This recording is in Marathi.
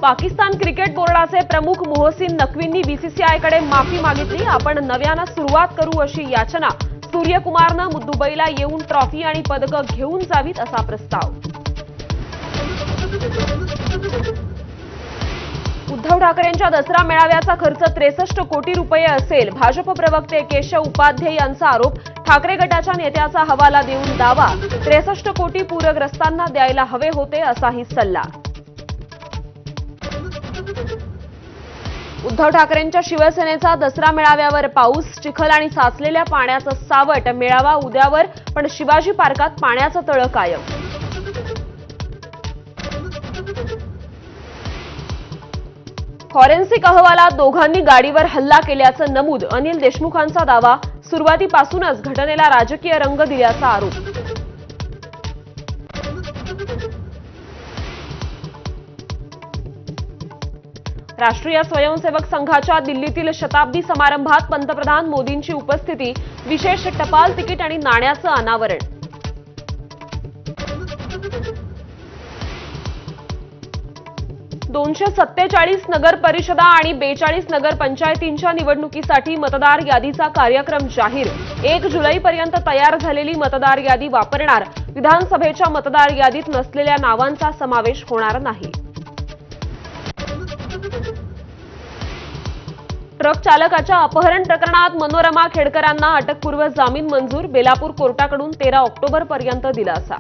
पाकिस्तान क्रिकेट बोर्डाचे प्रमुख मोहसिन नकवींनी बीसीसीआयकडे माफी मागितली। आपण नव्यानं सुरुवात करू अशी याचना। सूर्यकुमारनं दुबईला येऊन ट्रॉफी आणि पदकं घेऊन जावीत असा प्रस्ताव। उद्धव ठाकरेंच्या दसरा मेळाव्याचा खर्च 63 कोटी रुपये असेल। भाजप प्रवक्ते केशव उपाध्ये यांचा आरोप। ठाकरे गटाच्या नेत्याचा हवाला देऊन दावा। 63 कोटी पूरग्रस्तांना द्यायला हवे होते असाही सल्ला। उद्धव ठाकरेंच्या शिवसेनेचा दसरा मेळाव्यावर पाऊस। चिखल आणि साचलेल्या पाण्याचं सावट। मेळावा उद्यावर, पण शिवाजी पार्कात पाण्याचं तळं कायम। फॉरेन्सिक अहवालात दोघांनी गाडीवर हल्ला केल्याचं नमूद। अनिल देशमुखांचा दावा। सुरुवातीपासूनच घटनेला राजकीय रंग दिल्याचा आरोप। राष्ट्रीय स्वयंसेवक संघाच्या दिल्लीतील शताब्दी समारंभात पंतप्रधान मोदींची उपस्थिती। विशेष टपाल तिकीट आणि नाण्याचं अनावरण। दोनशे 247 नगर परिषदा आणि 42 नगर पंचायतींच्या निवडणुकीसाठी मतदार यादीचा कार्यक्रम जाहीर। 1 जुलैपर्यंत तयार झालेली मतदार यादी वापरणार। विधानसभेच्या मतदार यादीत नसलेल्या नावांचा समावेश होणार नाही। ट्रक चालकाच्या अपहरण प्रकरणात मनोरमा खेडकरांना अटकपूर्व जामीन मंजूर। बेलापूर कोर्टाकडून 13 ऑक्टोबरपर्यंत दिलासा।